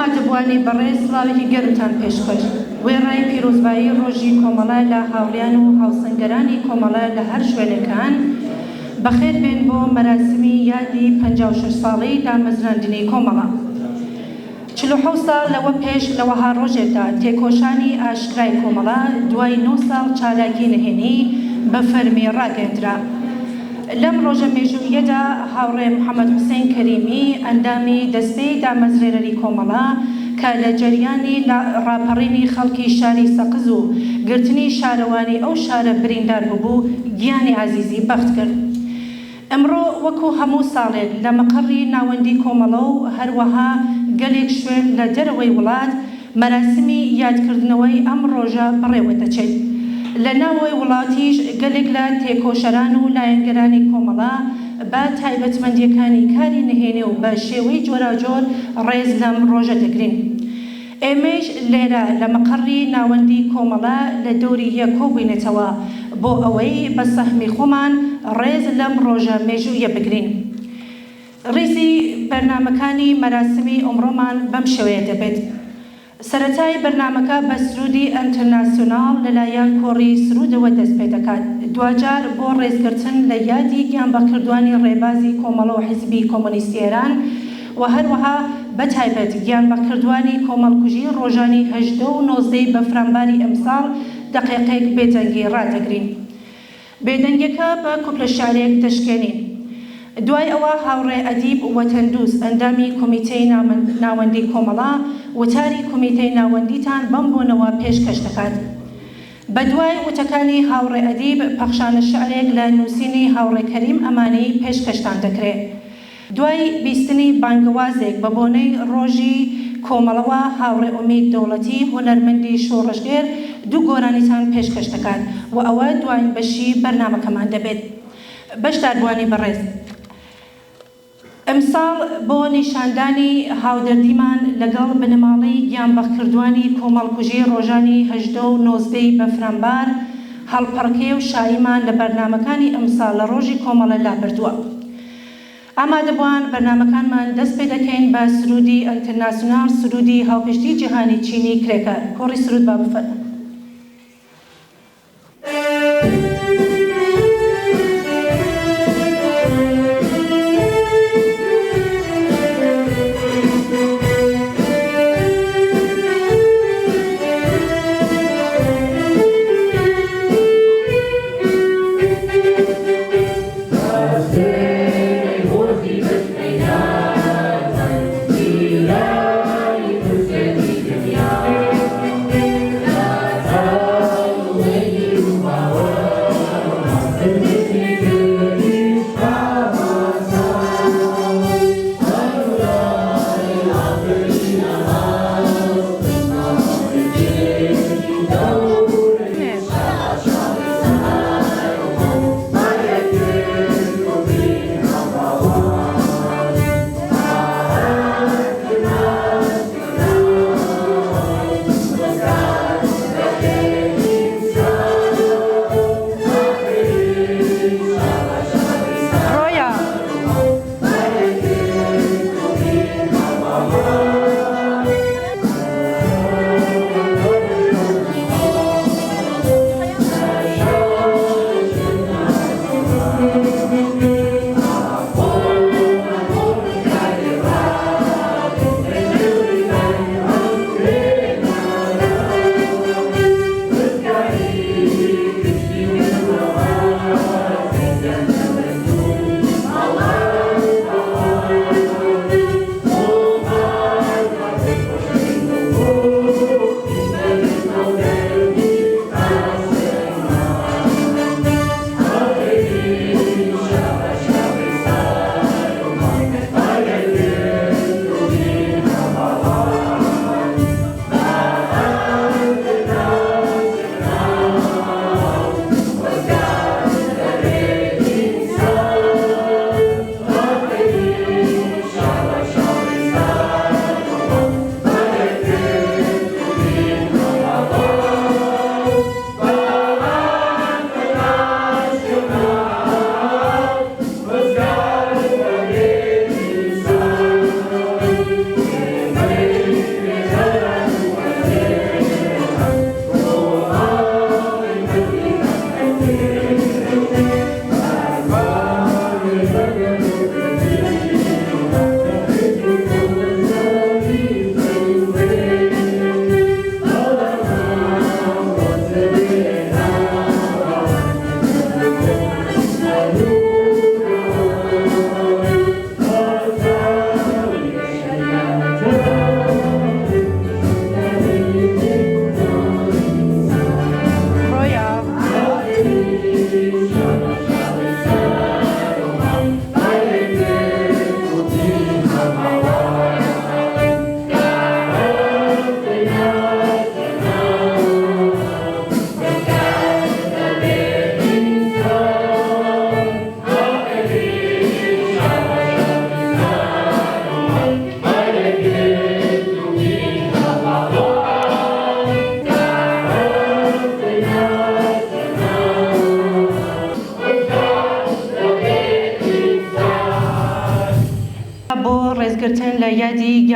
ئامادەبوانی بەڕێز سڵاوێکی گەرمتان پێشکەش وێڕای پیرۆزبایی ڕۆژی کۆمەڵە لە هاوڵیان و هاوسەنگەرانی کۆمەڵە لە هەر شوێنەکان بەخێر بێن بۆ مەراسمی یادی 56 ساڵەی دامەزراندنی کۆمەڵە. 47 ساڵ لەوە پێش لەوەها ڕۆژێکدا تێکۆشانی ئاشکرای کۆمەڵە دوای 9 ساڵ چالاکی نهێنی بە فەرمی ڕاگەیاندرا. لەم ڕۆژە مێژوویەدا هاوڕێ محەممەد حوسێن کەریمی ئەندامی دەستەی دامەزرێنەری کۆمەڵە کە لە جەریانی ڕاپەڕینی خەڵکی شاری سەقز و گرتنی شارەوانی ئەو شارە بریندار بوو گیانی عەزیزی بەخت کرد. ئەمڕۆ وەکو هەموو ساڵێک لە مەقڕی ناوەندی کۆمەڵە و هەروەها گەلێک شوێن لە دەرەوەی وڵات مەراسمی یادکردنەوەی ئەم ڕۆژە بڕێوە دەچێت. لە ناوەوەی وڵاتیش گەلێک لە تێکۆشەران و لایەنگەرانی کۆمەڵە بە تایبەتمەندیەکانی کاری نهێنێ و بە شێوەی جۆراجۆر ڕێز لەم ڕۆژە دەگرین. ئێمەش لێرە لە مەقڕی ناوەندی کۆمەڵە لە دەوری یەک کۆبووینێتەوە بۆ ئەوەی بە سەهمی خۆمان ڕێز لەم ڕۆژە مێژوویە بگرین. ڕیزی بەرنامەکانی مەراسمی ئەمڕۆمان بەم شێوەیە دەبێت. سەرەتای بەرنامەکە بە سرودی ئەنتەرناسیۆناڵ لەلایەن کۆڕی سرودەوە دەست پێ دەکات. دوجار بۆ ڕێزگرتن لە یادی گیانبەکردوانی ڕێبازی کۆمەڵە و حیزبی کۆمۆنیستی ئێران و هەروەها بەتایبەت گیانبەکردوانی کۆمەڵکوژی ڕۆژانی 18 و 19 بەفرامباری ئەمساڵ دەقیقەیەک بێدەنگی ڕدەگرین. بێدەنگەکە بە کوپلە شارێک دەشکێنین. دوای ئەوە هاوڕێ ئەدیب وەتەندوس ئەندامی کۆمیتەی ناوەندی کۆمەڵە وتاری کۆمیتەی ناوەندیتان بەم بۆنەوە پێشکەش دەکات. بە دوای وتەکانی هاوڕێ ئەدیب پەخشانە شعرێک لە نووسینی هاوڕێ کەریم ئەمانەی پێشکەشتان دەکرێت. دوای بیستنی بانگوازێک بە بۆنەی ڕۆژی کۆمەڵەوە هاوڕێ ئومید دەوڵەتی هونەرمەندی شۆڕژگێر دوو گۆرانیتان پێشکەش دەکات و ئەوە دوایین بەشی بەرنامەکەمان دەبێت. بەشداربوانی بەڕێز ئەمساڵ بۆ نیشاندانی هاودەردیمان لەگەڵ بنەماڵەی گیانبەخکردوانی کۆمەڵکوژی ڕۆژانی 18 و 19 بەفرامبار هەڵپەڕکێ و شاییمان لە بەرنامەکانی ئەمساڵ لە ڕۆژی کۆمەڵە لابردووە. ئامادەبوان بەرنامەکانمان دەست پێ دەکەین بە سرودی ئەنتەرناسیۆناڵ سرودی هاوپشتی جیهانی چینی کرێکە. کۆڕی سرود با بفەرمە.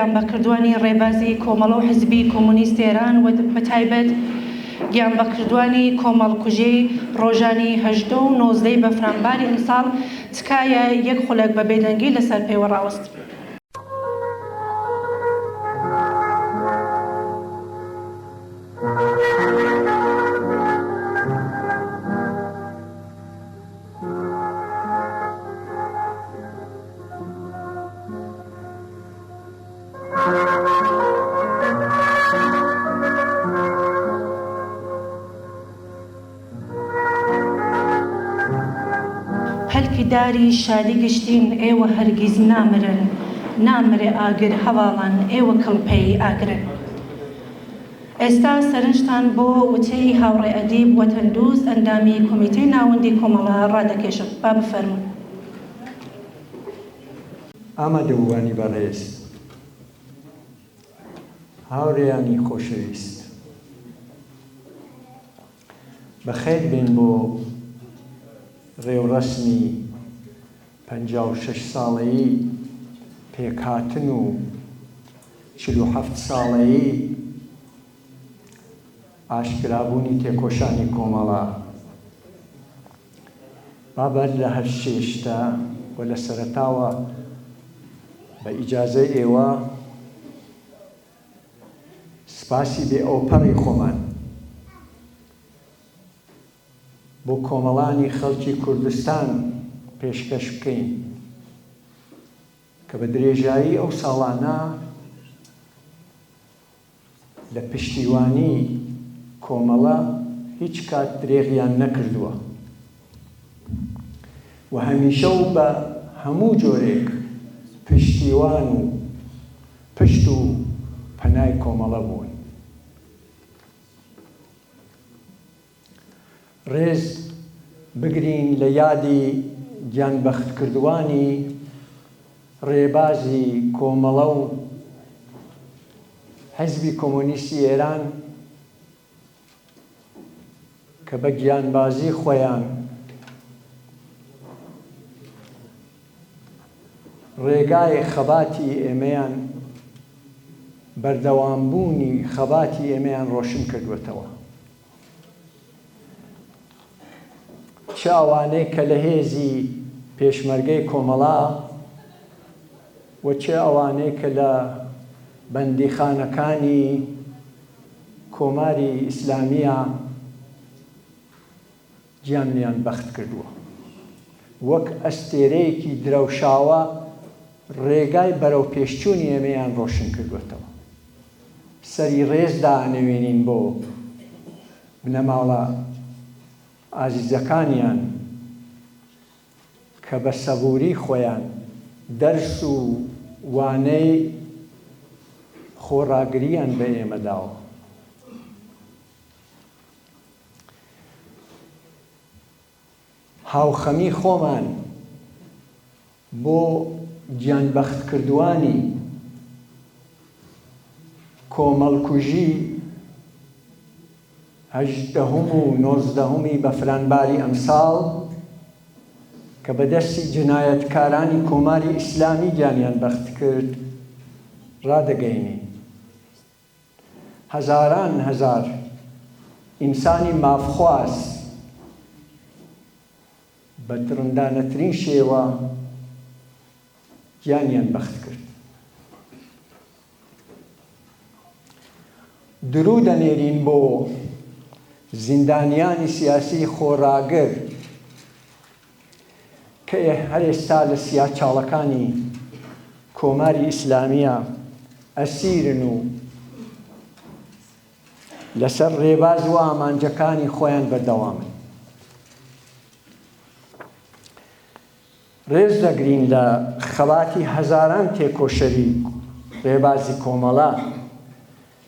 گیانبەکردوانی ڕێبازی کۆمەڵە و حزبی کۆمونیست ئێران و بەتایبەت گیانبەکردوانی کۆمەڵکوژەی ڕۆژانی 18 و 19 بەفرانباری ئەمساڵ تکایە یەک خولەک بە بێدەنگی لەسەر پێوە ڕاوەست. هەلکی داری شادی گشتین ئێوە هەرگیز نامرن، نامرێ ئاگر هەواڵان ئێوە کڵپەی ئاگرن. ئێستا سەرنجتان بۆ وتەی هاوڕێ ئەدیب وەتەندووز ئەندامی کۆمیتەی ناوەندی کۆمەڵە ڕادەکێشم. با بفەرمون. ئامادەبووانی بەڕێز، هاوڕێیانی خۆشەویست، بەخێر بێن بۆ ڕێوڕەسمی 56 ساڵەیی پێکهاتن و 47 ساڵەیی ئاشکرابوونی تێکۆشانی کۆمەڵە. بابەت لە هەر شێشتا و لە سەرەتاوە بە ئیجازەی ئێوە سپاسی بێ ئەوپەڕی خۆمان بۆ کۆمەڵانی خەڵکی کوردستان پێشکەش بکەین کە بە درێژایی ئەو ساڵانە لە پشتیوانی کۆمەڵە هیچ کات درێغیان نەکردووە و هەمیشە و بە هەموو جۆرێک پشتیوان و پشت و پەنای کۆمەڵە بوون. ڕێز بگرین لە یادی گیانبەختکردوانی ڕێبازی کۆمەڵە و حیزبی کۆمۆنیستی ئێران کە بە گیانبازی خۆیان ڕێگای خەباتی ئێمەیان بەردەوامبوونی خەباتی ئێمەیان ڕۆشن کردوێتەوە. چه ئەوانەی کە لە هێزی پێشمەرگەی کۆمەڵە و چه ئەوانەی کە لە بەندیخانەکانی کۆماری ئیسلامیە گیانیان بەخت کردووە، وەک ئەستێرەیەکی درەوشاوە ڕێگای بەرەو پێشچوونی ئێمەیان ڕۆشن کردوێتەوە. سەری ڕێز دانەوێنین بۆ بنەماڵە ئازیزەکانیان کە بە سەبووری خۆیان دەرس و وانەی خۆڕاگریان بە ئێمە داوە. هاوخەمی خۆمان بۆ گیانبەختکردوانی کۆمەڵکوژی 18 و 19 بەفرانباری ئەمساڵ کە بەدەستی جنایەتکارانی کۆماری ئیسلامی گیانیان بەخت کرد ڕادەگەینین. هەزاران هەزار ئینسانی مافخواز بە درندانەترین شێوە گیانیان بەخت کرد. درو دەنێرین بۆ زیندانیانی سیاسی خۆڕاگر کە هەر ئێستا لە سیاچاڵەکانی کۆماری ئیسلامیە ئەسیرن و لەسەر ڕێباز و ئامانجەکانی خۆیان بەردەوامن. ڕێز دەگرین لە خەباتی هەزاران تێکۆشەری ڕێبازی کۆمەڵە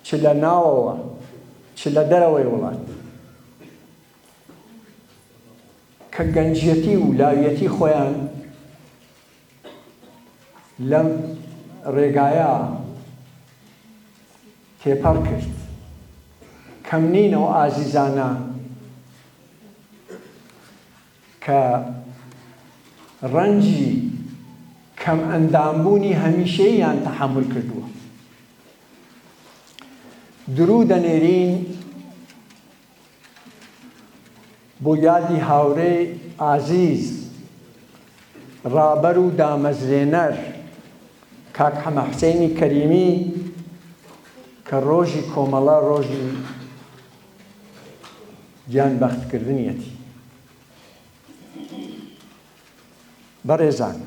چ لە ناوەوە چ لە دەرەوەی وڵات کە گەنجەتی و لاویەتی خۆیان لەم ڕێگایە تێپەڕ کرد. کەم نینەوە ئازیزانە کە ڕەنجی کەم ئەندامبوونی هەمیشەییان تەحەمل کردووە. درود دەنێرین بۆ یادی هاوڕێی عازیز ڕابەر و دامەزرێنەر کاک حەمە حوسێنی کەریمی کە ڕۆژی کۆمەڵە ڕۆژی گیانبەختکردنیەتی. بەڕێزان،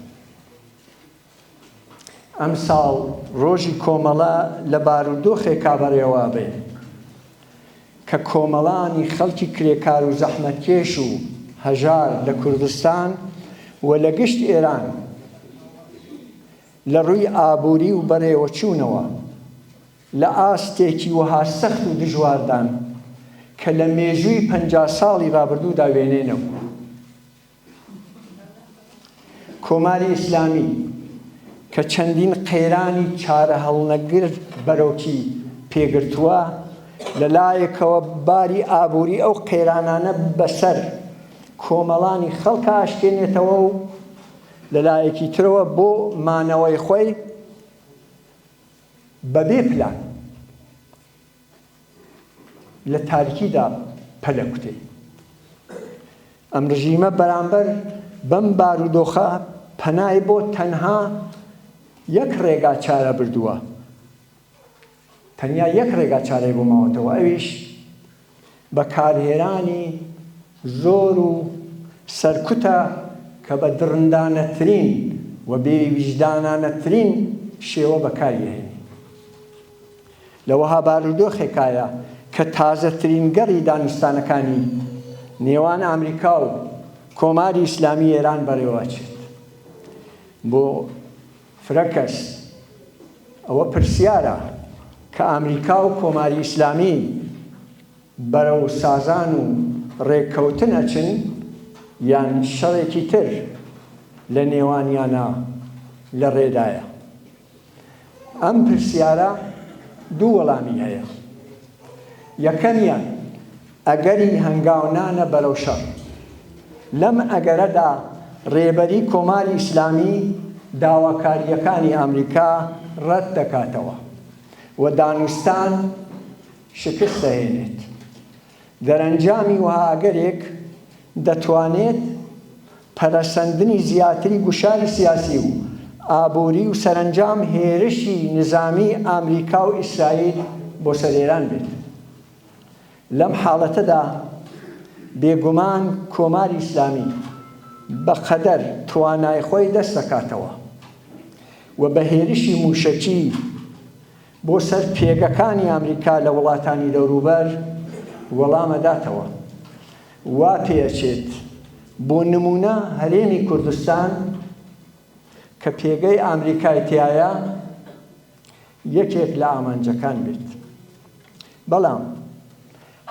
ئەم ساڵ ڕۆژی کۆمەڵە لە بارودۆخێکا بەڕێوە بێ کە کۆمەڵانی خەڵکی کرێکار و زەحمەتکێش و هەژار لە کوردستان و لە گشت ئێران لە ڕووی ئابووری و بەڕێوە چوونەوە لە ئاستێکی وەها سەخت و دژواردان کە لە مێژووی 50 ساڵی ڕابردوودا وێنێ نەبوو. کۆماری ئیسلامی کە چەندین قەیرانی چارە هەڵنەگر بەرەوکی پێگرتووە، لەلایەکەوە باری ئابووری ئەو قەیرانانە بەسەر کۆمەڵانی خەڵکە ئاشکێنێتەوە و لەلایەکی ترەوە بۆ مانەوەی خۆی بەبێ پلان لە تاریکیدا پەلەکوتێ. ئەم ڕژیمە بەرامبەر بەم بارودۆخە پەنای بۆ تەنها یەک ڕێگا چارە بردووە، تەنیا یەک ڕێگا چارەی بۆ ماوەتەوە، ئەویش بەکارهێنانی زۆر و سەرکوتە کە بە درندانەترین و بێویژدانانەترین شێوە بەکاریهێنی. لەوەها بارودۆخێکایە کە تازەترین گەڕی دانوستانەکانی نێوان ئەمریکا و کۆماری ئیسلامی ئێران بەڕێوەچێت. بۆ فرەکەس ئەوە پرسیارە کە ئەمریکا و کۆماری ئیسلامی بەرەو سازان و ڕێککەوتن ئەچن یان شەڕێکی تر لە نێوانیانە لە ڕێدایە. ئەم پرسیارە دوو وەڵامی هەیە. یەکەمیان ئەگەری هەنگاونانە بەرەو شەڕ. لەم ئەگەرەدا ڕێبەری کۆماری ئیسلامی داواکاریەکانی ئەمریکا ڕەت دەکاتەوە و دانوستان شکست دەهێنێت. دەرەنجامی وها ئەگەرێک دەتوانێت پەرەسەندنی زیاتری گوشاری سیاسی و ئابووری و سەرنجام هێرشی نظامی ئەمریکا و ئیسرائیل بۆ سەر ئێران بێت. لەم حاڵەتەدا بێگومان کۆماری ئیسلامی بەقەدەر توانای خۆی دەست دەکاتەوە و بە هێرشی موشەکی بۆ سەر پێگەکانی ئەمریکا لە وڵاتانی دەوروبەر وەڵامەداتەوە. وا پێچێت بۆ نمونە هەرێمی کوردستان کە پێگەی ئەمریکای تایە یەکێک لە ئامانجەکان بێت. بەڵام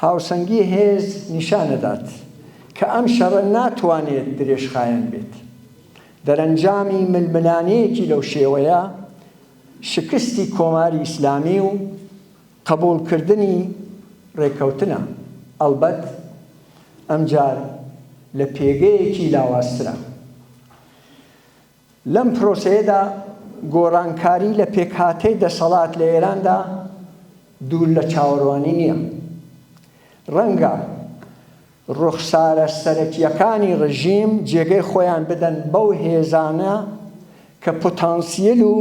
هاوسەنگی هێز نیشانەدات کە ئەم شەڕە ناتوانێت درێژخایەن بێت. دەرەنجامی ململانەیەکی لەو شێوەیە شکستی کۆماری ئیسلامی و قبولکردنی ڕێککەوتنە. ئەلبەت ئەمجار لە پێگەیەکی لاوازترە. لەم پرۆسەیەدا گۆڕانکاری لە پێکهاتەی دەسەڵات لە ئێراندا دوور لە چاوەڕوانی نییە. ڕەنگە ڕوخسارە سەرەکیەکانی ڕژیم جێگەی خۆیان بدەن بەو هێزانە کە پۆتانسیل و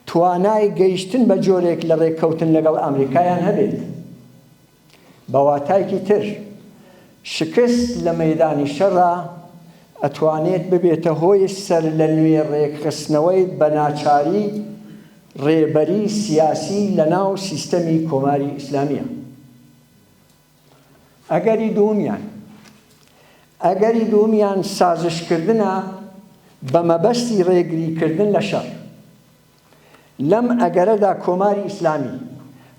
توانای گەیشتن بە جۆرێک لە ڕێککەوتن لەگەڵ ئەمریکایان هەبێت. بەواتایکی تر شکست لە مەیدانی شەڕە ئەتوانێت ببێتە هۆی سەر لە نوێ ڕێکخستنەوەی بە ناچاری ڕێبەری سیاسی لە ناو سیستەمی کۆماری ئیسلامیە. ئەگەری دوومیان سازشکردنە بە مەبەستی ڕێگریکردن لە شەڕ. لەم ئەگەرەدا کۆماری ئیسلامی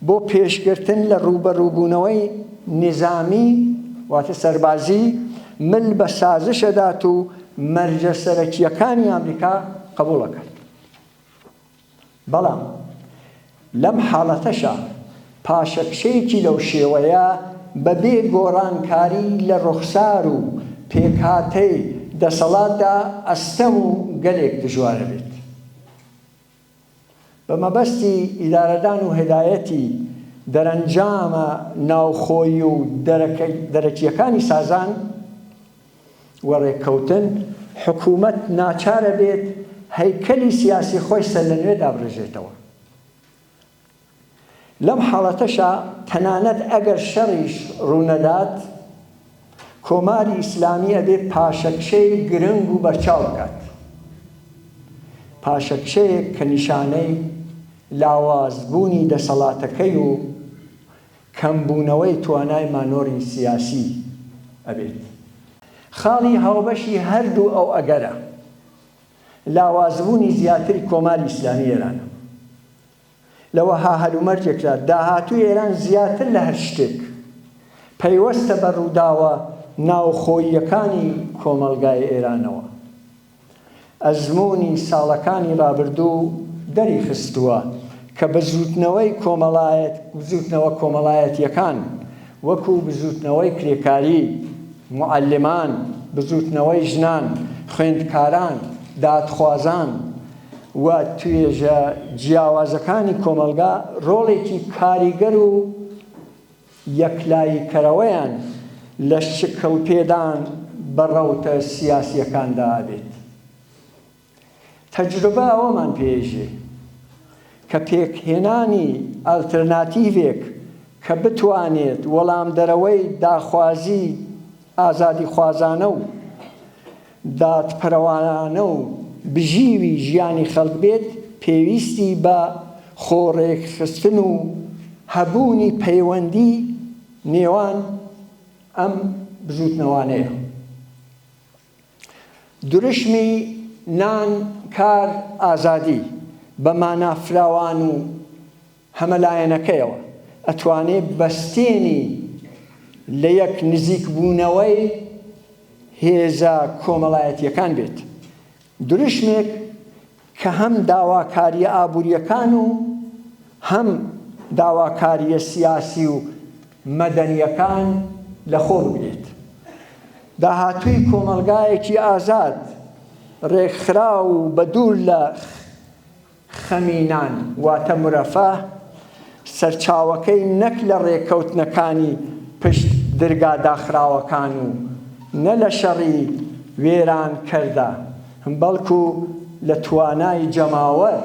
بۆ پێشگرتن لە ڕوبەڕووبوونەوەی نظامی واتە سەربازی مل بە سازشەدات و مەرجە سەرەکیەکانی ئەمریکا قبوڵەکات. بەڵام لەم حاڵەتەشە پاشەکشەیەکی لەو شێوەیە بەبێ گۆڕانکاری لە ڕوخسار و پێکهاتەی دەسەڵاتدا ئەستەم و گەلێک دژوارە بێت. بە مەبەستی ئیدارەدان و هدایەتی دەرەنجامە ناوخۆیی و دەرەکیەکانی سازان و ڕێککەوتن حکوومەت ناچارە بێت هەیکەلی سیاسی خۆی سەر لە نوێ دابڕێژێتەوە. لەم حاڵەتەشە تەنانەت ئەگەر شەڕیش ڕوونەدات کۆماری ئیسلامی ئەبێ پاشەکشەی گرنگ و بەرچاو بکات، پاشەکشەیەک کە نیشانەی لاوازبوونی دەسەڵاتەکەی و کەمبوونەوەی توانای مانۆری سیاسی ئەبێت. خاڵی هاوبەشی هەردوو ئەو ئەگەرە لاوازبوونی زیاتری کۆماری ئیسلامی ئێرانە. لەوە هەلومەرجێکدا داهاتووی ئێران زیاتر لە هەر شتێک پەیوەستە بە ڕووداوە ناوخۆییەکانی کۆمەلگای ئێرانەوە. ئەزموونی ساڵەکانی ڕابردوو دەری خستووە کە بزوتنەوەی کۆمەڵایەتیەکان وەکو بزوتنەوەی کرێکاری، موعەلمان، بزوتنەوەی ژنان، خوێندکاران، دادخوازان و توێژە جیاوازەکانی کۆمەلگا ڕۆڵێکی کاریگەر و یەکلاییکەرەوەیان لە شکڵپێدان بەڕەوتە سیاسیەکاندا ئەبێت. تەجروبە ئەوەمان پێژێ کە پێکهێنانی ئالتەرناتیڤێک کە بتوانێت وەڵامدەرەوەی داخوازی ئازادی خوازانە و دادپەروانانە و بژیوی ژیانی خەڵک بێت، پێویستی بە خۆڕێکخستن و هەبوونی پەیوەندی نێوان ئەم بزوتنەوانەیە. دروشمی نان، کار، ئازادی بە مانافراوان و هەمەلایەنەکەیەوە ئەتوانێت بەستێنی لە یەک نزیکبوونەوەی هێزە کۆمەڵایەتیەکان بێت. دروشمێک کە هەم داواکاریە ئابوووریەکان و هەم داواکاریە سیاسی و مەدەنیەکان لەخۆ بگرێت. داهاتووی کۆمەلگایەکی ئازاد ڕێکخرا و بە دوور لە خەمینان واتە مرەفە سەرچاوەکەی نەک لە ڕێککەوتنەکانی پشت درگا داخراوەکان و نە لە شەڕی وێران کەردا، بەڵکو لە توانای جەماوەر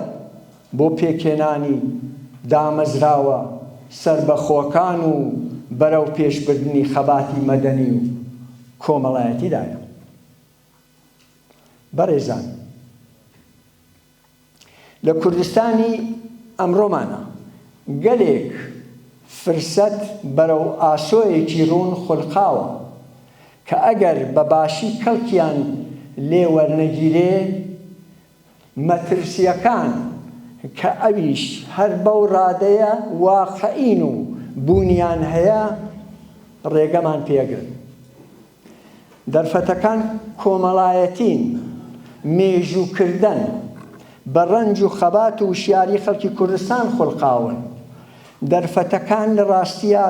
بۆ پێکهێنانی دامەزراوە سربەخۆکان و بەرەو پێشبردنی خەباتی مەدەنی و کۆمەڵایەتیدایە. بەڕێزان، لە کوردستانی ئەمڕۆمانە گەلێک فرسەت بەرەو ئاسۆیەکی ڕوون خولقاوە کە ئەگەر بە باشی کەڵکیان لێ وەرنەگیرێ مەترسیەکان کە ئەویش هەر بەو ڕادەیە واقعین و بوونیان هەیە ڕێگەمان پێگرن. دەرفەتەکان کۆمەڵایەتین، مێژووکردن بە ڕەنج و خەبات و وشیاری خەڵکی کوردستان خوڵقاون. دەرفەتەکان لە ڕاستیە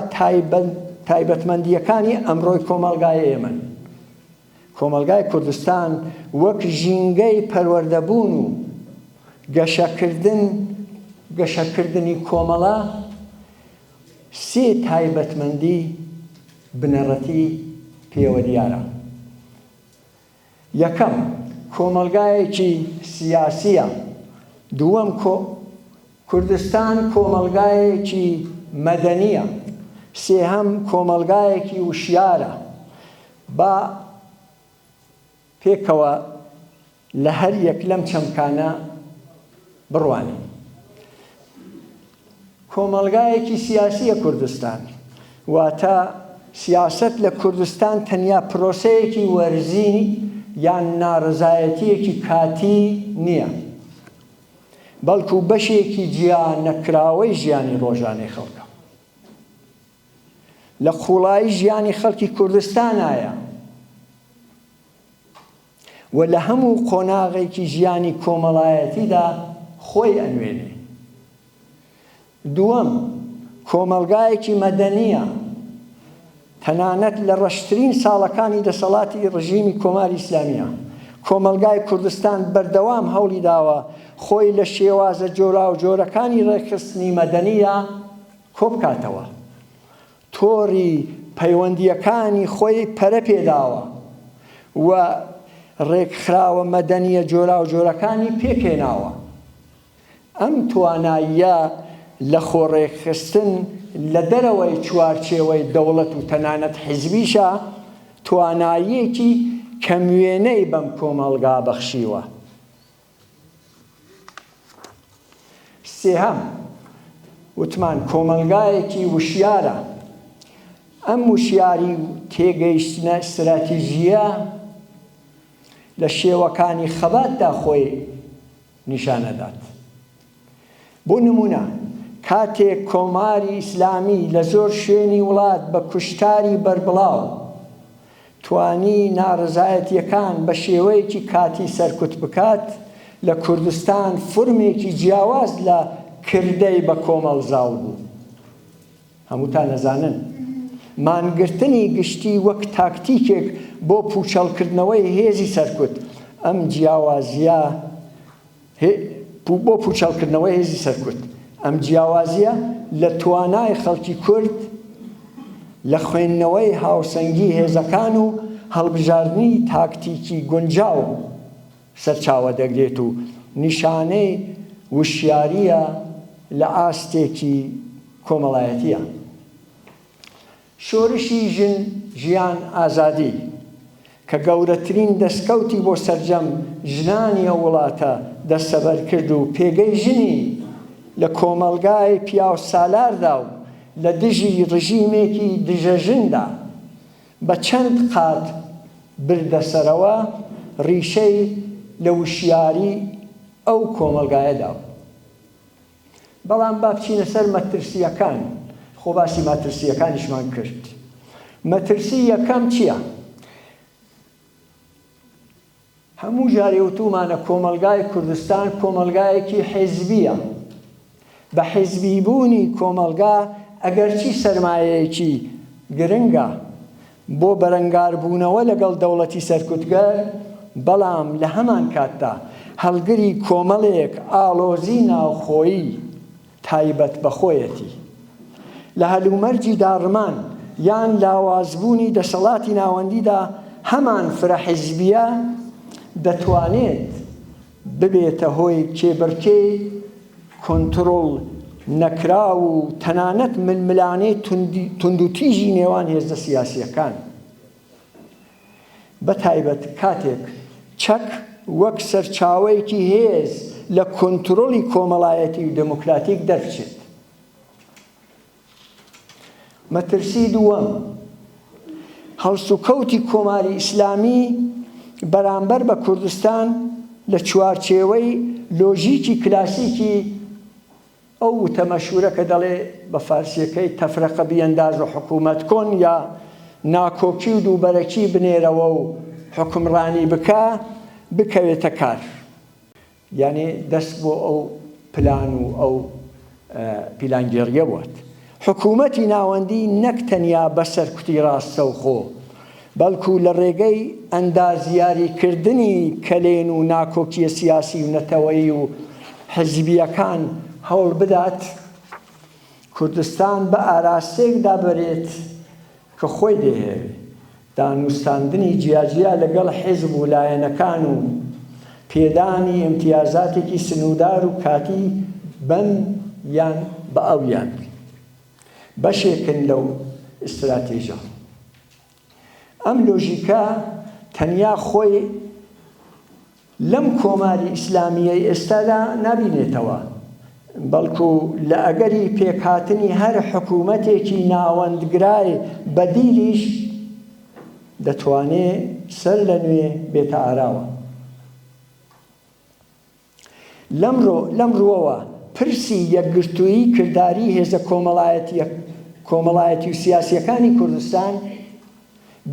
تایبەتمەندیەکانی ئەمڕۆی کۆمەلگای ئێمەن. کۆمەلگای کوردستان وەک ژینگەی پەروەردەبوون و گەشەکردنی کۆمەڵە سێ تایبەتمەندی بنەڕەتی پێوە دیارە. یەکەم، کۆمەلگایەکی سیاسیە. دووەم، کوردستان کۆمەلگایەکی مەدەنیە. سێهەم، کۆمەلگایەکی وشیارە. با پێکەوە لە هەر یەک لەم چەمکانە بڕوانین. کۆمەلگایەکی سیاسیە کوردستان، واتە سیاست لە کوردستان تەنیا پرۆسەیەکی وەرزی یان ناڕزایەتیەکی کاتی نییە، بەڵکو بەشێکی جیان نەکراوەی ژیانی ڕۆژانەی خەڵکە. لە خوڵایی ژیانی خەڵکی کوردستانایە و لە هەموو قۆناغێکی ژیانی کۆمەڵایەتیدا خۆی ئەنوێنێ. دووەم، کۆمەلگایەکی مەدەنیە. تەنانەت لە ڕەشترین ساڵەکانی دەسەڵاتی ڕژیمی کۆماری ئیسلامیە کۆمەلگای کوردستان بەردەوام هەوڵی داوە خۆی لە شێوازە جۆرا و جۆرەکانی ڕێکخستنی مەدەنیە کۆبکاتەوە، تۆڕی پەیوەندیەکانی خۆی پەرە پێداوە و ڕێکخراوە مەدەنیە جۆرا و جۆرەکانی پێکێناوە. ئەم تواناییە لە خۆڕێکخستن لە دەرەوەی چوارچێوەی دەوڵەت و تەنانەت حیزبیشە تواناییەکی کەموێنەی بەم کۆمەڵگا بەخشیوە. سێهەم وتمان کۆمەلگایەکی وشیارە. ئەم وشیاری تێگەیشتنە استراتیژیە لە شێوەکانی خەباتدا خۆی نیشانەدات. بۆ نمونە کاتێک کۆماری ئیسلامی لە زۆر شوێنی وڵات بە کوشتاری بەربڵاو توانی ناڕزایەتیەکان بە شێوەیەکی کاتی سەرکوت بکات، لە کوردستان فرمێکی جیاواز لە کردەی بە کۆمەڵزاو بوو. هەمووتان ئەزانن مانگرتنی گشتی وەک تاکتیکێک بۆ پوچەڵکردنەوەی هێزی سەرکوت، ئەم جیاوازیە بۆ پوچەڵکردنەوەی هێزی سەرکوت، ئەم جیاوازیە لە توانای خەڵکی کورد لە خوێندنەوەی هاوسەنگی هێزەکان و هەڵبژاردنی تاکتیکی گونجاو سەرچاوە دەگرێت و نیشانەی وشیاریە لە ئاستێکی کۆمەڵایەتیە. شۆرشی ژن ژیان ئازادی کە گەورەترین دەستکەوتی بۆ سەرجەم ژنانی ئەو وڵاتە دەستەبەر کرد و پێگەی ژنی لە کۆمەلگای پیاو سالاردا و لە دژی ڕژیمێکی دژەژندا بە چەند قات بردەسەرەوە ڕیشەی لە وشیاری ئەو کۆمەلگایەدا. بەڵام با بچینە سەر مەترسیەکان. خۆ باسی مەترسیەکانیشمان کرد. مەترسی یەکەم چییە؟ هەموو جارێ وتومانە کۆمەلگای کوردستان کۆمەلگایەکی حیزبیە. بە حیزبیبوونی کۆمەلگا ئەگەرچی سەرمایەیەکی گرنگە بۆ بەرەنگاربوونەوە لەگەڵ دەوڵەتی سەرکوتگەر، بەڵام لە هەمان کاتدا هەڵگری کۆمەڵێک ئاڵۆزی ناوخۆیی تایبەت بەخۆیەتی لە هەلومەرجی داڕمان یان لاوازبوونی دەسەڵاتی ناوەندیدا هەمان فرەحیزبیە دەتوانێت ببێتە هۆی کێبڕکێی کۆنتڕۆڵ نەکرا و تەنانەت ململانەی توندوتیژی نێوان هێزە سیاسیەکان، بە تایبەت کاتێک چەک وەک سەرچاوەیەکی هێز لە کۆنتڕۆڵی کۆمەڵایەتی و دموکراتیک دەرچێت. مەترسی دووەم هەڵسوکەوتی کۆماری ئیسلامی بەرامبەر بە کوردستان لە چوارچێوەی لۆژیکی کلاسیکی ئەو وتە مەشهورە کە دەڵێ بە فارسیەکەی تەفرەقە بیەنداز و حکوومەت کۆن یا ناکۆکی و دووبەرەکی بنێرەوە و حکمڕانی بکە بکەوێتە کار. یعنی دەست بۆ ئەو پلان و ئەو پیلانگێڕیە بووات. حکوومەتی ناوەندی نەک تەنیا بەسەر کوتی ڕاستەوخۆ، بەڵکو لە ڕێگەی ئەندازیاریکردنی کەلێن و ناکۆکیە سیاسی و نەتەوەیی و حزبیەکان هەوڵ بدات کوردستان بە ئاراستەیەکدا بەرێت کە خۆی دەهێوێت دانوستاندنی جیاجیا لەگەڵ حیزب و لایەنەکان و پێدانی ئیمتیازاتێکی سنوودار و کاتی بەم یان بە ئەویان بەشێکن لەو ئستراتێژە. ئەم لۆژیکە تەنیا خۆی لەم کۆماری ئیسلامیەی ئێستادا نابینێتەوە، بەڵکو لە ئەگەری پێکهاتنی هەر حکوومەتێکی ناوەندگرای بەدیلیش دەتوانێت سەر لە نوێ بێتە ئاراوە. لەم ڕووەوە پرسی یەکگرتوویی کردداری هێزە کۆمەڵایەتی و سیاسیەکانی کوردستان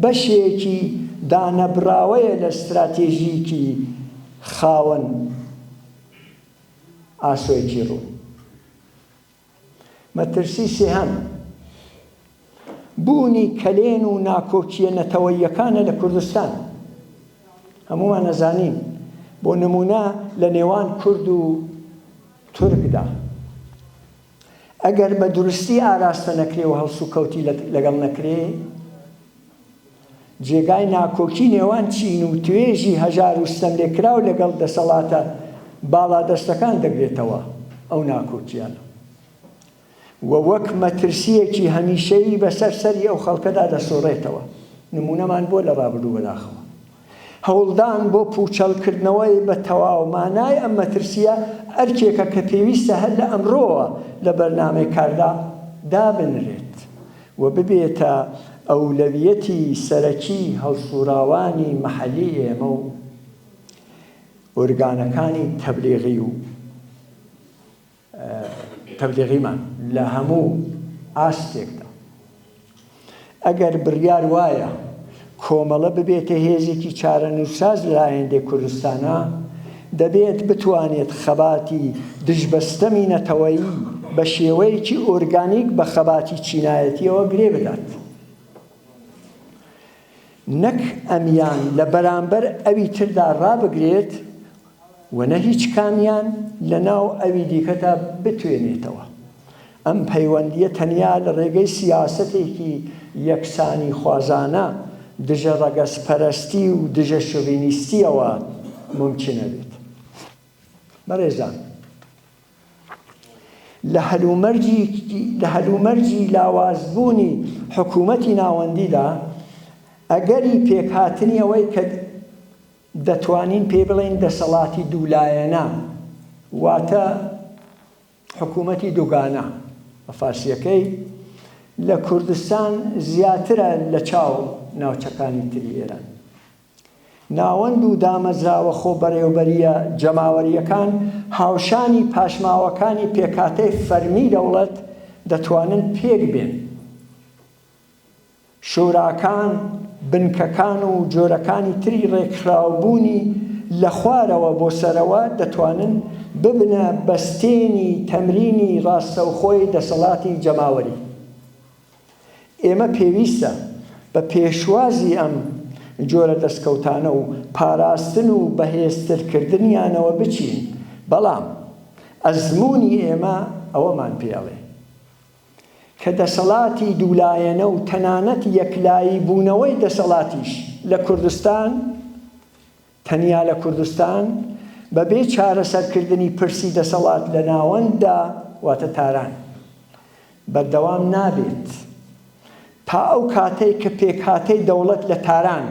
بەشێکی دانەبراوەیە لە استراتێژیکی خاوەن ئاسۆیەکی ڕوو. مەترسی سێهەم بوونی کەلێن و ناکۆکیە نەتەوەییەکانە لە کوردستان. هەمووان ئەزانین بۆ نمونە لە نێوان کورد و تورکدا ئەگەر بە دروستی ئاراستە نەکرێ و هەڵسو کەوتی لەگەڵ نەکرێ جێگای ناکۆکی نێوان چین و توێژی هەژار و ستەملێکرا و لەگەڵ دەسەڵاتە باڵادەستەکان دەگرێتەوە ئەو ناکۆکیانە و وەک مەترسیەکی هەمیشەیی بەسەر سەری ئەو خەڵکەدا دەسۆڕێتەوە. نمونەمان بۆ لە ڕابردوو بەداخەوە هەوڵدان بۆ پوچەڵکردنەوەی بە تەواو مانای ئەم مەترسیە ئەرکێکە کە پێویستە هەر لە ئەمڕۆوە لە بەرنامەی کاردا دابنرێت و ببێتە ئەولەویەتی سەرەکی هەڵسوراوانی مەحەلی ئێمە و ئۆرگانەکانی تەبلیغی و تەبلیغیمان لە هەموو ئاستێکدا. ئەگەر بڕیار وایە کۆمەڵە ببێتە هێزێکی چارەنووساز لە ئایندەی کوردستانە دەبێت بتوانێت خەباتی دژبەستەمی نەتەوەیی بە شێوەیەکی ئۆرگانیک بە خەباتی چینایەتیەوە گرێ بدات، نەک ئەمیان لە بەرامبەر ئەوی تردا ڕابگرێت و نە هیچ کامیان لە ناو ئەوی دیکەدا بتوێنێتەوە. ئەم پەیوەندیە تەنیا لە ڕێگەی سیاسەتێکی یەکسانی خوازانە دژە ڕەگەزپەرستی و دژە شۆڤینیستیەوە ممکنە بێت. بەڕێزان، لە هەلومەرجی لاوازبوونی حکوومەتی ناوەندیدا ئەگەری پێکهاتنی ئەوەی کە دەتوانین پێ بڵێن دەسەڵاتی دوولایەنە واتە حکوومەتی دووگانە بە فارسیەکەی لە کوردستان زیاترە لە چاو ناوچەکانی تری ئێران. ناوەند و دامەزراوە خۆبەڕێوەبەریە جەماوەریەکان هاوشانی پاشماوەکانی پێکهاتەی فەرمی دەوڵەت دەتوانن پێک بێن. شوراکان، بنکەکان و جۆرەکانی تری ڕێکخراوبوونی لە خوارەوە بۆ سەرەوە دەتوانن ببنە بەستێنی تەمرینی ڕاستەوخۆی دەسەڵاتی جەماوەری. ئێمە پێویستە بە پێشوازی ئەم جۆرە دەستکەوتانە و پاراستن و بەهێزترکردنیانەوە بچین، بەڵام ئەزموونی ئێمە ئەوەمان پێڵێ کە دەسەڵاتی دوولایەنە و تەنانەت یەکلایی بوونەوەی دەسەڵاتیش لە کوردستان، تەنیا لە کوردستان، بەبێ چارەسەرکردنی پرسی دەسەڵات لە ناوەنددا واتە تاران بەردەوام نابێت تا ئەو کاتەی کە پێکهاتەی دەوڵەت لە تاران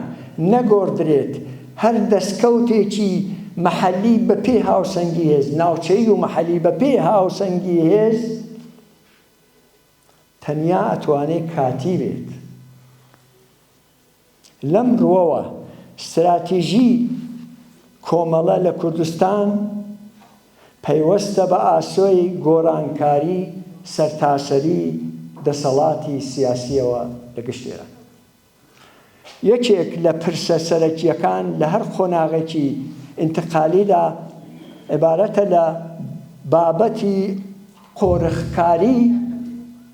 نەگۆڕدرێت هەر دەستکەوتێکی مەحەلی بە پێ هاوسەنگی هێز، ناوچەیی و مەحەلی بە پێ هاوسەنگی هێز تەنیا ئەتوانێت کاتی بێت. لەم ڕوەوە استراتیژی کۆمەڵە لە کوردستان پەیوەستە بە ئاسۆی گۆڕانکاری سەرتاسەری دەسەڵاتی سیاسیەوە لە گشتێرە. یەکێک لە پرسە سەرەکیەکان لە هەر خۆناغێکی ئینتقالیدا عیبارەتە لە بابەتی قۆرخکاری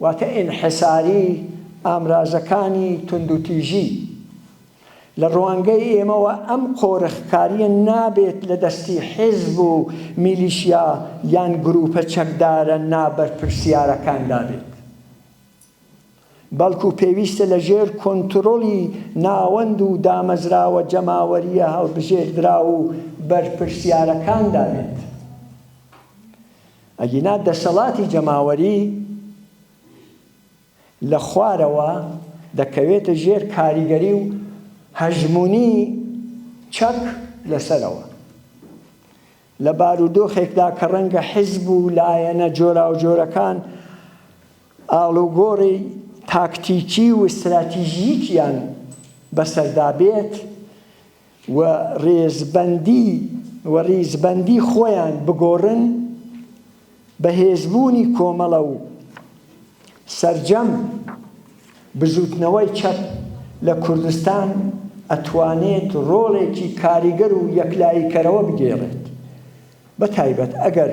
واتە ئینحساری ئامرازەکانی توندوتیژی. لە ڕوانگەی ئێمەوە ئەم قۆرخکاریە نابێت لە دەستی حیزب و میلیشیا یان گروپە چەکدارە نابەرپرسیارەکاندا بێت، بەڵکو پێویستە لە ژێر کۆنتڕۆڵی ناوەند و دامەزراوە جەماوەریە هەڵبژێردرا و بەرپرسیارەکاندا بێت. ئەگینا دەسەڵاتی جەماوەری لە خوارەوە دەکەوێتە ژێر کاریگەری و هەژمونی چەک لەسەرەوە. لە بارودۆخێکدا کە ڕەنگە حیزب و لایەنە جۆرا و جۆرەکان ئاڵوگۆڕی تاکتیکی و استراتیژیکیان بەسەردا بێت و ڕێزبەندی خۆیان بگۆڕن، بەهێزبوونی کۆمەڵە و سەرجەم بزوتنەوەی چەپ لە کوردستان ئەتوانێت ڕۆڵێکی کاریگەر و یەکلاییکەرەوە بگێڕێت. بەتایبەت ئەگەر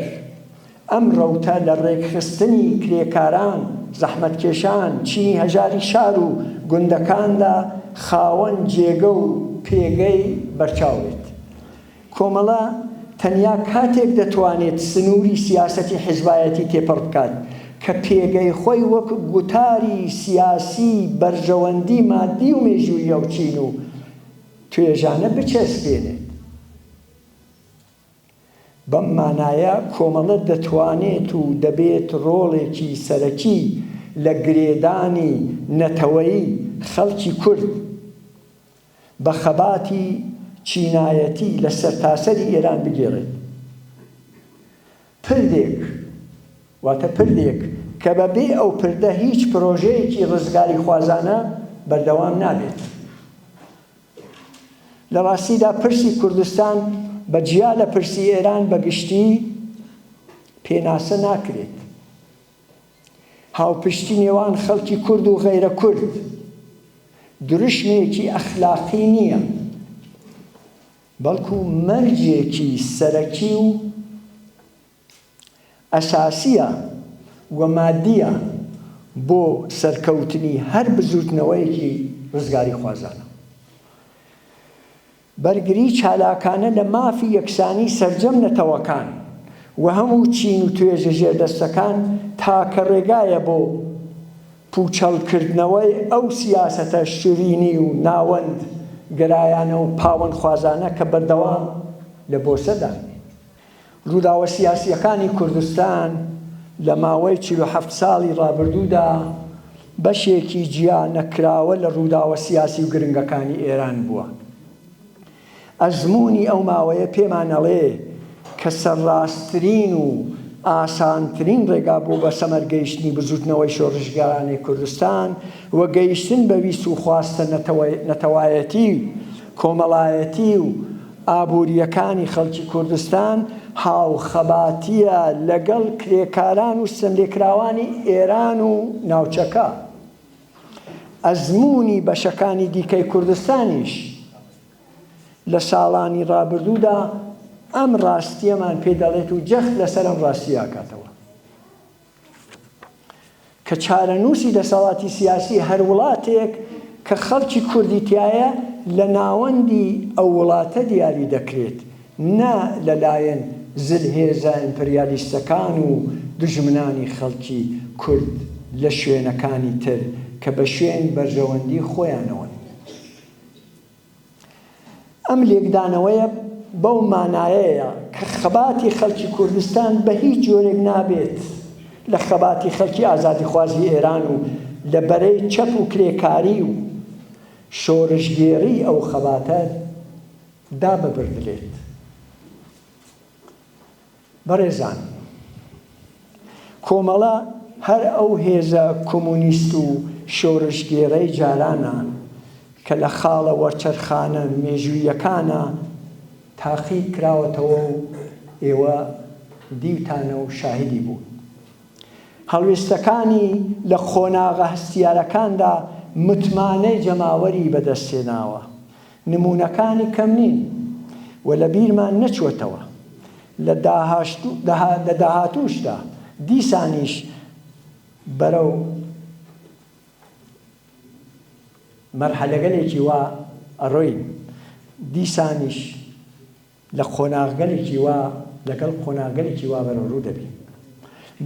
ئەم ڕەوتە لە ڕێکخستنی کرێکاران، زەحمەتکێشان، چینی هەژاری شار و گوندەکاندا خاوەن جێگە و پێگەی بەرچاوێت. کۆمەڵە تەنیا کاتێک دەتوانێت سنووری سیاسەتی حیزبایەتی تێپەڕ بکات کە پێگەی خۆی وەک گوتاری سیاسی بەرژەوەندی مادی و مێژوویە و چین و توێژانە بچەسپێنێت. بەم مانایە کۆمەڵە دەتوانێت و دەبێت ڕۆڵێکی سەرەکی لە گرێدانی نەتەوەیی خەڵکی کورد بە خەباتی چینایەتی لە سەرتاسەری ئێران بگێڕێت. پردێک واتە پردێک کە بەبێ ئەو پردە هیچ پرۆژەیەکی ڕزگاری خوازانە بەردەوام نابێت. لە ڕاستیدا پرسی کوردستان بەجیا لە پرسی ئێران بەگشتی پێناسە ناکرێت. هاوپشتی نێوان خەڵکی کورد و غەیرە کورد دروشمێکی ئەخلاقی نییە، بەڵکو مەرجێکی سەرەکی و ئەساسیە و مادیە بۆ سەرکەوتنی هەر بزوتنەوەیەکی ڕزگاری خوازانە. بەرگری چالاکانە لە مافی یەکسانی سەرجەم نەتەوەکان و هەموو چین و توێژە ژێردەستەکان تاکە ڕێگایە بۆ پوچەڵکردنەوەی ئەو سیاسەتە شیرینی و ناوەند گەرایانە و پاوەند خوازانە کە بەردەوام لە بۆسەدا. ڕووداوە سیاسیەکانی کوردستان لە ماوەی 47 ساڵی ڕابردوودا بەشێکی جیا نەکراوە لە ڕووداوە سیاسی و گرنگەکانی ئێران بووە. ئەزموونی ئەو ماوەیە پێمان ئەڵێ کە سەرڕاستترین و ئاسانترین ڕێگا بوو بە سەمەرگەیشتنی بزوتنەوەی شۆڕژگارانی کوردستان و گەیشتن بە ویست و خواستە نەتەوایەتی کۆمەڵایەتی و ئابوووریەکانی خەڵکی کوردستان هاوخەباتیە لەگەڵ کرێکاران و سەملێکراوانی ئێران و ناوچەکە. ئەزموونی بەشەکانی دیکەی کوردستانیش لە ساڵانی ڕابردوودا ئەم ڕاستیەمان پێ دەڵێت و جەخت لەسەر ئەم ڕاستیە کاتەوە کە چارەنووسی دەسەڵاتی سیاسی هەر وڵاتێک کە خەڵکی کوردی تایە لە ناوەندی ئەو وڵاتە دیاری دەکرێت، نا لەلایەن زلهێزە ئیمپریالیستەکان و دژمنانی خەڵکی کورد لە شوێنەکانی تر کە بە شوێن بەرژەوەندی خۆیانەوە. ئەم لێکدانەوەیە بەو مانایەیە کە خەباتی خەڵکی کوردستان بە هیچ جۆرێک نابێت لە خەباتی خەڵکی ئازادیخوازی ئێران و لە بەرەی چەپ و کرێکاری و شۆڕژگێڕی ئەو خەباتە داببردرێت. بەڕێزان، کۆمەڵە هەر ئەو هێزە کۆمونیست و شۆڕژگێڕەی جارانە کە لە خاڵە وەرچەرخانە مێژوویەکانە تاقیب کراوەتەوە و ئێوە دیوتانە و شاهیدی بوو. هەڵوێستەکانی لە خۆناغە هەستیارەکاندا متمانەی جەماوەری بەدەستێناوە. نمونونەکانی کەم نین و لە بیرمان نەچوەتەوە. لە داهاتووشدا دیسانیش بەرەو مەرحەلەگەلێکی وا ئەڕۆین، دیسانیش لە خۆناغگەلێکی وا لەگەڵ خۆناغگەلێکی وا بەرەو ڕوو دەبین.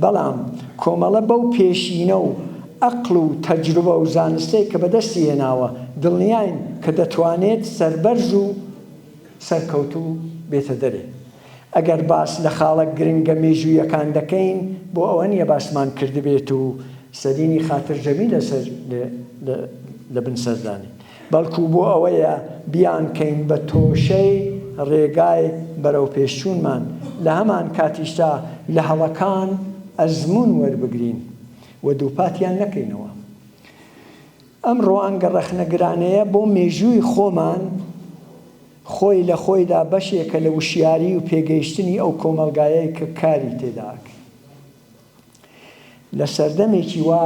بەڵام کۆمەڵە بەو پێشینە و ئەقڵ و تەجروبە و زانستەی کە بەدەستی هێناوە دڵنیاین کە دەتوانێت سەربەرز و سەرکەوتوو بێتە دەرێ. ئەگەر باس لە خاڵە گرنگە مێژوویەکان دەکەین بۆ ئەوە نییە باسمان کردبێت و سەرینی خاترجەمی لە بنسەردانی، بەڵکو بۆ ئەوەیە بیانکەین بە تۆشەی ڕێگای بەرەو پێشچوونمان لە هەمان کاتیشدا لە هەڵەکان ئەزموون وەربگرین و دووپاتیان نەکەینەوە. ئەم ڕوانگە ڕەخنەگرانەیە بۆ مێژووی خۆمان خۆی لە خۆیدا بەشێکە لە وشیاری و پێگەیشتنی ئەو کۆمەلگایەی کە کاری تێداکە. لە سەردەمێکی وا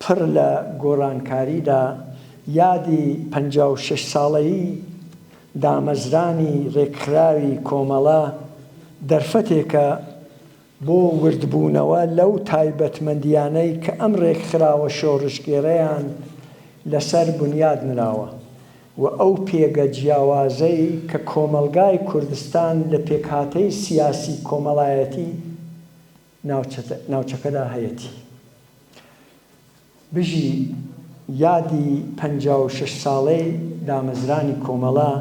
پڕ لە گۆڕانکاریدا یادی 56 ساڵەیی دامەزرانی ڕێکخراوی کۆمەڵە دەرفەتێکە بۆ وردبوونەوە لەو تایبەتمەندیانەی کە ئەم ڕێکخراوە شۆڕژگێڕەیان لەسەر بنیاد نراوە و ئەو پێگە جیاوازەی کە کۆمەلگای کوردستان لە پێکهاتەی سیاسی کۆمەڵایەتی ناوچەکەدا هەیەی. بژی یادی 56 ساڵەی دامەزرانی کۆمەڵە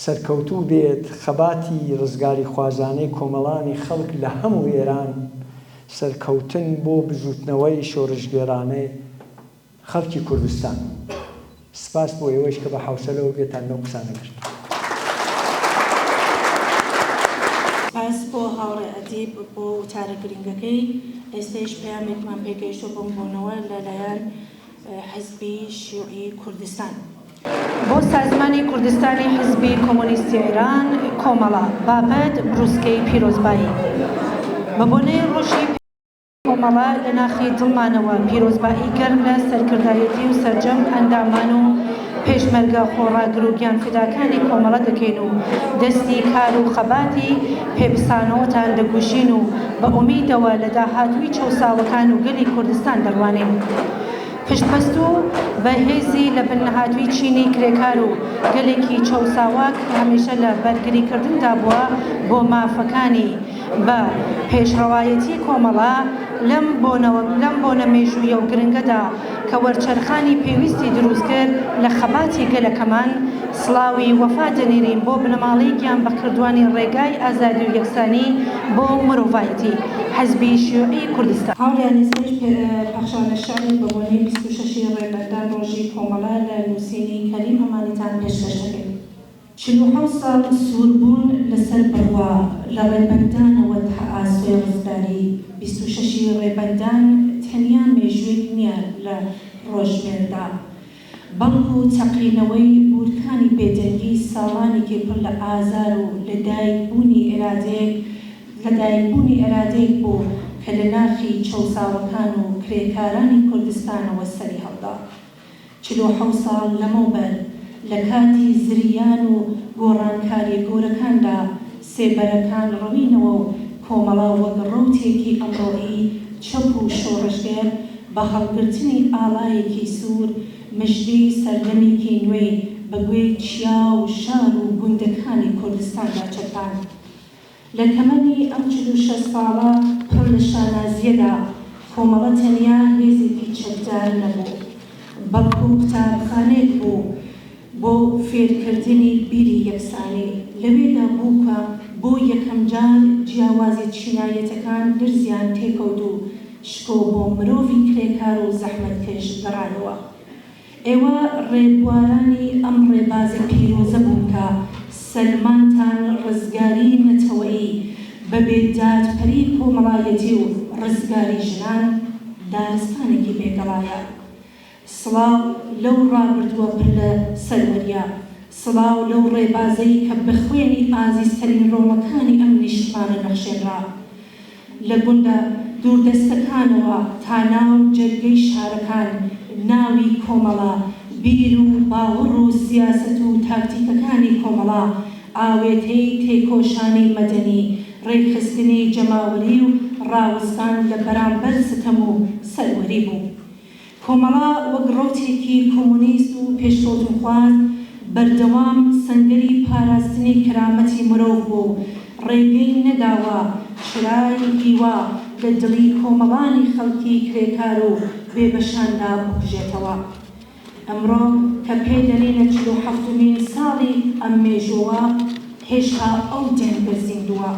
سەرکەوتوو بێت خەباتی ڕزگاری خوازانەی کۆمەڵانی خەڵک لە هەموو ئێران سەرکەوتن بۆ بژوتنەوەی شۆڕژگێڕانەی خەڵکی کوردستان. سپاس بۆ ئێوەش کە بە حوسەلەوە بێتان لەو قسانە کرد. سپاس بۆ هاوڕێ ئەدیب بۆ وتارە گرنگەکەی. ئێستاش پەیامێکمان پێگەیشتووە بۆمبوونەوە لەلایەن حزبی شیوعی کوردستان. بۆ سازمانی کوردستانی حزبی کۆمۆنیستی ئێران کۆمەڵە بابەت بروسکەی پیرۆزبایی. بە بۆنەی ڕۆژی کۆمەڵە لە ناخی دڵمانەوە پیرۆزبایی گەرم لە سەرکردایەتی و سەرجەم ئەندامان و پێشمەرگە خۆڕاگر و گیانفداکانی کۆمەڵە دەکەین و دەستی کار و خەباتی پێبسانەوەتان دەگوژین و بە ئومیدەوە لە داهاتووی چەوساوەکان و گەلی کوردستان دەڕوانین. پشتبەست و بەهێزی لە بنەهاتووی چینی کرێکار و گەلێکی چەوساواک هەمیشە لە بەرگریکردندا بووە بۆ مافەکانی بە پێشڕەوایەتی کۆمەڵە لەم بۆنە مێژوویە و گرنگەدا کە وەرچەرخانی پێویستی دروست کرد لە خەباتی گەلەکەمان سڵاوی وەفا دەنێرین بۆ بنەماڵەی گیان بەکردوانی ڕێگای ئازادی و یەکسانی بۆ مرۆڤایەتی حزبی شیوعی کوردستان. هاوڕێیان ئێستاش پەخشانە شەعری بە بۆنەی 26 ڕێبەردان ڕۆژی کۆمەڵە لە نووسینی کەریم هەمانیتان پێشکەش دەکەین. 47 ساڵ سووربوون لەسەر بڕوا لە ڕێبەندانەوە ئاسوێ ڕزگاری. 26 ڕێبەندان تەنیا مێژوێک نییە لە ڕۆژمێردا، بەڵکو تەقینەوەی بورکانی بێدەنگی ساڵانێکی پڕ لە ئازار و لەدایکبوونی ئێرادەیەک بوو کە لە ناخی چەوساوەکان و کرێکارانی کوردستانەوە سەری هەڵدا. 47 ساڵ لەمەوبەر لە کاتی زریان و گۆڕانکاری گەورەکاندا سێبەرەکان ڕوینەوە و کۆمەڵە وەک ڕوتێکی ئەمڕۆیی چەپ و شۆڕژگەر بە هەڵگرتنی ئاڵایەکی سوور مژدەی سەردەمێکی نوێی بەگوێی چیا و شار و گوندەکانی کوردستاندا چەپان. لە تەمەنی ئەم 46 ساڵە پڕ لە شانازیەدا کۆمەڵە تەنیا هێزێکی چەکدار نەبوو، بەڵکو قوتابخانەیەک بوو بۆ فێرکردنی بیری یەکسانی. لەوێدا بوو کە بۆ یەکەم جار جیاوازی چینایەتەکان درزیان تێکەوت و شکۆ بۆ مرۆڤی کرێکار و زەحمەتکەش گەڕانەوە. ئێوە ڕێبوارانی ئەم ڕێبازە پیرۆزە بوون کە سەلمانتان ڕزگاری نەتەوەیی بەبێ دادپەری کۆمەڵایەتی و ڕزگاری ژنان دارستانێکی بێگەڵایە. سڵاو لەو ڕابردووە پڕ لە سەروەریە، سڵاو لەو ڕێبازەی کە بخوێنی ئازیزترین ڕۆڵەکانی ئەم نیشتمانە نەخشێنرا. لە گوندە دووردەستەکانەوە تا ناو جەرگەی شارەکان ناوی کۆمەڵە، بیر و باوەڕ و سیاسەت و تاکتیکەکانی کۆمەڵە، ئاوێتەی تێکۆشانی مەدەنی، ڕێکخستنی جەماوەری و ڕاوەستان لە بەرامبەر ستەم و سەروەری بوو. کۆمەڵە وەک ڕۆتێکی کۆمونیست و پێشکەوتنخواز بەردەوام سەنگەری پاراستنی کرامەتی مرۆڤ بوو، ڕێگەی نەداوە چرای هیوا لە دڵی کۆمەڵانی خەڵکی کرێکار و بێبەشاندا بکوژێتەوە. ئەمڕۆ کە پێدەنینە 47مین ساڵی ئەم مێژووە هێشتا ئەو دەنگە زیندووە.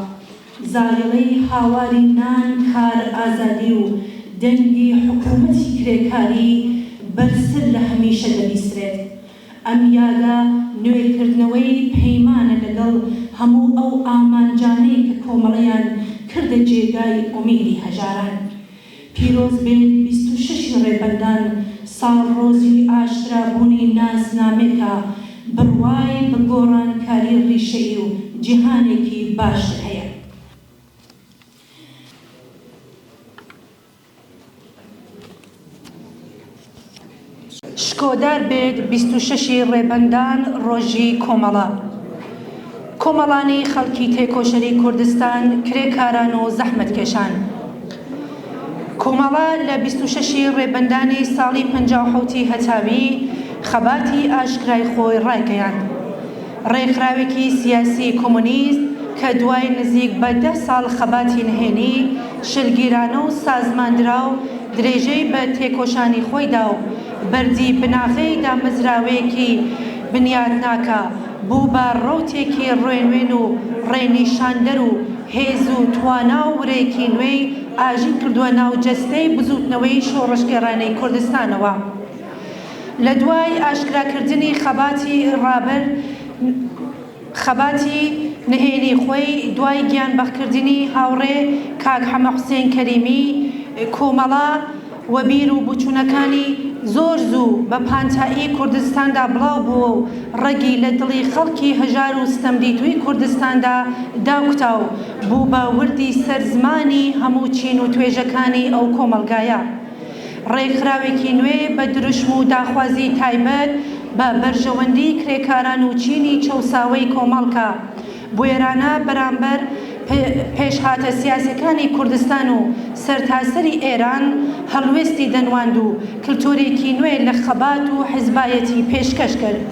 زایڵەی هاواری نان، کار، ئازادی و دەنگی حکوومەتی کرێکاری بەرزتر لە هەمیشە دەبیسترێت. ئەم یادە نوێکردنەوەی پەیمانە لەگەڵ هەموو ئەو ئامانجانەی کە کۆمەڵەیان کردە جێگای ئومیدی هەژاران. پیرۆز بێت 26 ڕێبەندان ساڵڕۆزی ئاشترابوونی ناسنامێکە بڕوای بە گۆڕانکاری ڕیشەیی و جیهانێکی باشتر هەیە. شکۆدار بێت 26 ڕێبەندان ڕۆژی کۆمەڵە. کۆمەڵانی خەڵکی تێکۆشەری کوردستان، کرێکاران و زەحمەتکێشان. کۆمەڵە لە 26 ڕێبەندانی ساڵی 57 هەتاوی خەباتی ئاشکرای خۆی ڕایگەیاند. ڕێکخراوێکی سیاسی کۆمونیست کە دوای نزیک بە 10 ساڵ خەباتی نهێنی شلگیرانە و سازماندرا و درێژەی بە تێکۆشانی خۆیدا و بەردی بناغەی دامەزراوەیەکی بنیاد ناکە بوو بە ڕەوتێکی ڕێنوێن و ڕێنیشاندەر و هێز و توانا و ورێکی نوێی ئاژین کردووە ناو جەستەی بزوتنەوەی شۆڕشگەڕانەی کوردستانەوە. لە دوای ئاشکراکردنی خەباتی نهێنی خۆی دوای گیانبەخکردنی هاوڕێ کاک حەمە حوسێن کەریمی کۆمەڵە وەبیر و بچوونەکانی زۆر زوو بە پانتایی کوردستاندا بڵاو بووە و ڕەگی لە دڵی خەڵکی هەژار و ستەمدیتووی کوردستاندا داوکتا و بوو بە وردی سەرزمانی هەموو چین و توێژەکانی ئەو کۆمەلگایە. ڕێکخراوێکی نوێ بە دروشم و داخوازی تایبەت بە بەرژەوەندی کرێکاران و چینی چەوساوەی کۆمەڵکە بوێرانە بەرامبەر پێشهاتە سیاسەکانی کوردستان و سەرتاسەری ئێران هەڵوێستی دەنواند و کللتورێکی نوێ لە خەبات و حیزبایەتی پێشکەش کرد.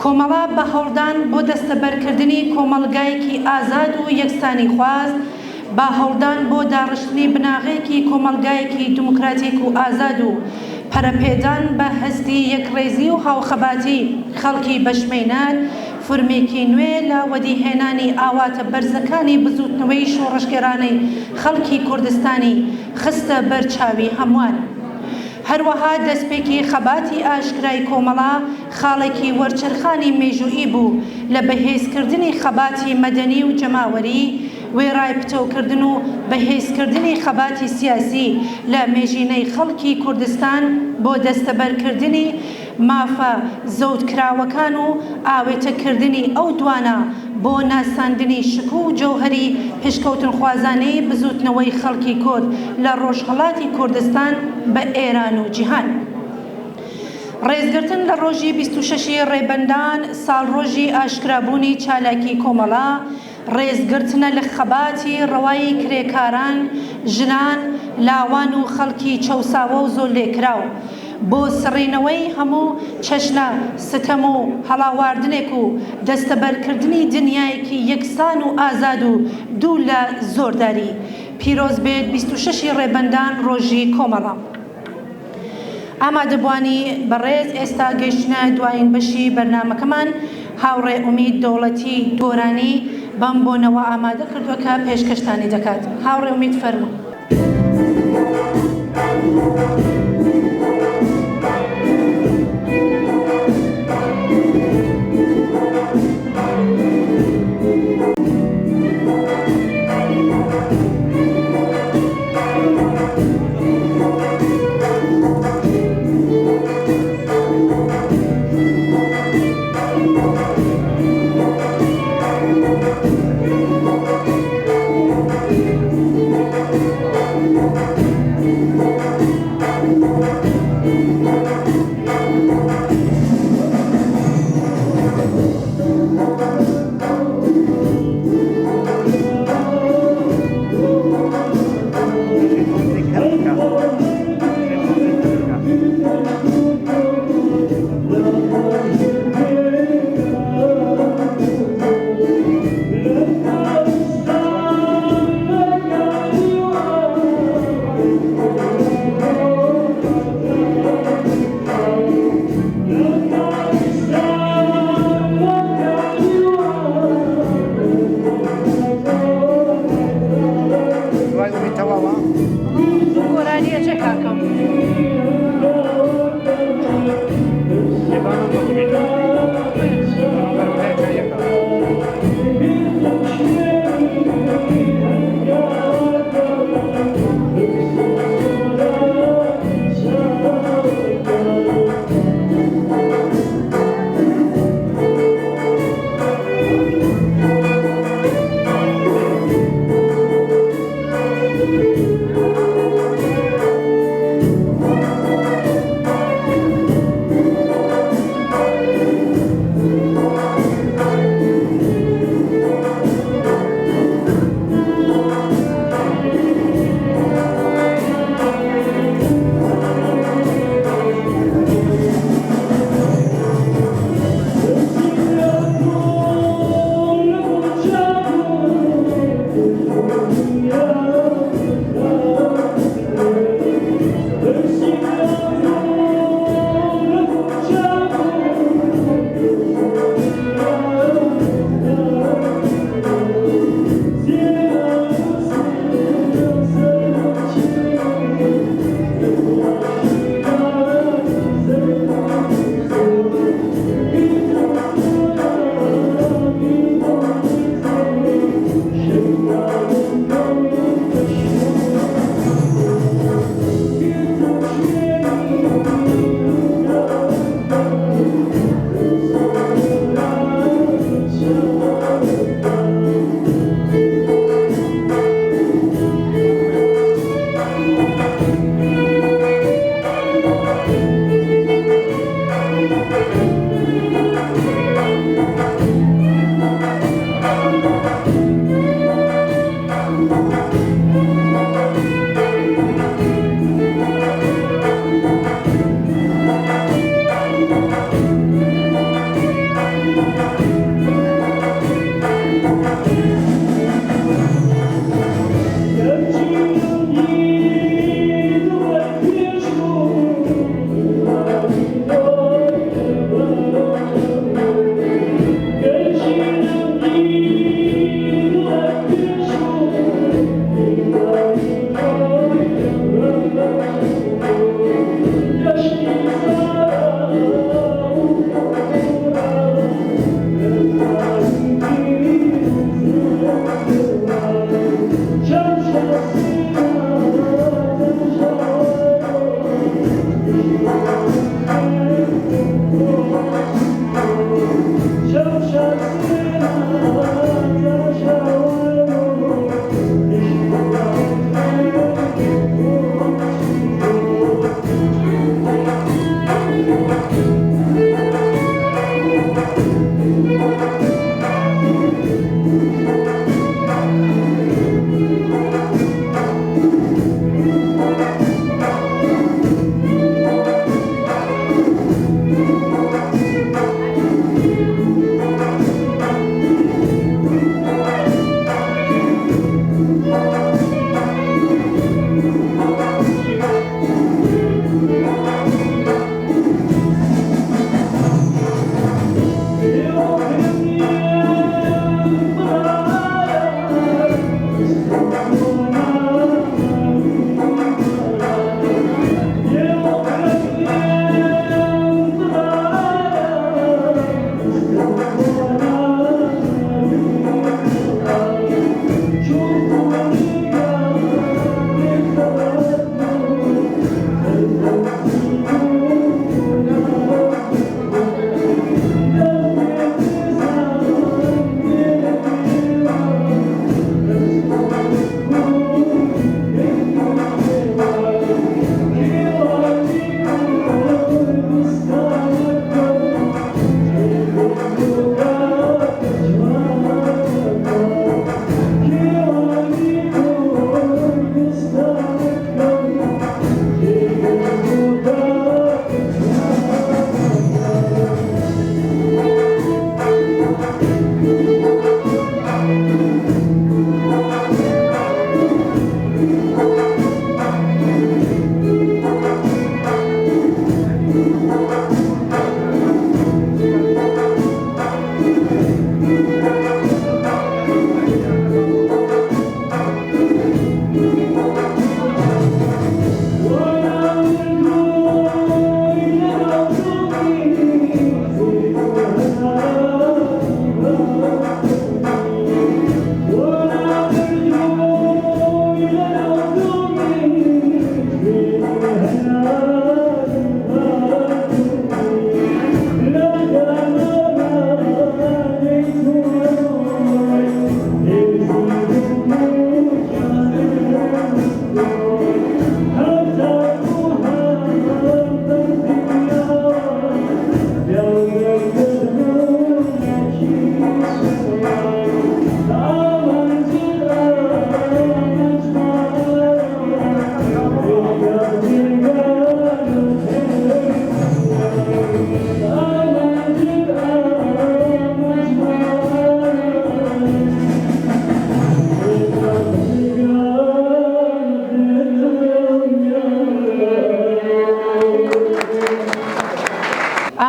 کۆمەڵە بە هەوڵدان بۆ دەستەبەرکردنی کۆمەلگایەکی ئازاد و یەکسانی خواست با هەوڵدان بۆ داڕشتنی بناغێکی کۆمەلگایەکی دموکراتیک و ئازاد و پەرەپێدان بە هەستی یەکڕێزی و هاوخەباتی خەڵکی بەشمێنەر فرمێکی نوێ لە وەدیهێنانی ئاواتە بەرزەکانی بزوتنەوەی شۆڕشگەرانەی خەڵکی کوردستانی خستە بەرچاوی هەمووان. هەروەها دەستپێکی خەباتی ئاشکرای کۆمەڵە خاڵێکی وەرچەرخانی مێژوئی بوو لە بەهێزکردنی خەباتی مەدەنی و جەماوەری وێڕای پتەوکردن و بەهێزکردنی خەباتی سیاسی لە مێژینەی خەڵکی کوردستان بۆ دەستەبەرکردنی مافە زەوتکراوەکان و ئاوێتەکردنی ئەو دوانە بۆ ناساندنی شکو و جەوهەری پێشکەوتن خوازانەی بزوتنەوەی خەڵکی کورد لە ڕۆژهەڵاتی کوردستان بە ئێران و جیهان. ڕێزگرتن لە ڕۆژی 26 ڕێبەندان ساڵڕۆژی ئاشکرابوونی چالاکی کۆمەڵە ڕێزگرتنە لە خەباتی ڕەوایی کرێکاران، ژنان، لاوان و خەڵکی چەوساوە و زۆر لێکراو بۆ سڕینەوەی هەموو چەشنە ستەم و هەڵاواردنێک و دەستەبەرکردنی دنیایەکی یەکسان و ئازاد و دوو لە زۆرداری. پیرۆز بێت 26 ڕێبەندان ڕۆژی کۆمەڵە. ئامادەبوانی بەڕێز ئێستا گەیشتنە دوایین بەشی بەرنامەکەمان هاوڕێ ئومید دەوڵەتی دۆرانی بەم بۆنەوە ئامادە کردووە کە پێشکەشتانی دەکات. هاوڕێ ئومید فەرموو.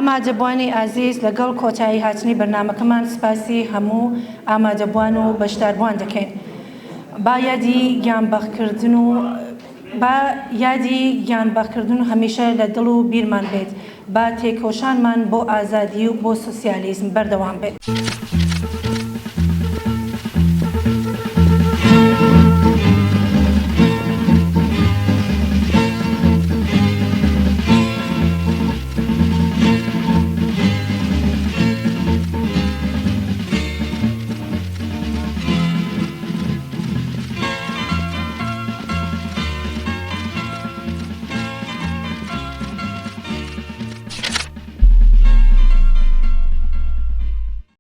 ئاماجەبوانی ئازیز لەگەڵ کۆتایی هاتنی بەرنامەکەمان سپاسی هەموو ئاماجەبوان و بەشداربوان دەکەین. با یادی گیانبەخکردن و هەمیشە لە دڵ و بیرمان بێت. با تێکۆشانمان بۆ ئازادی و بۆ سۆسیالیزم بەردەوام بێت.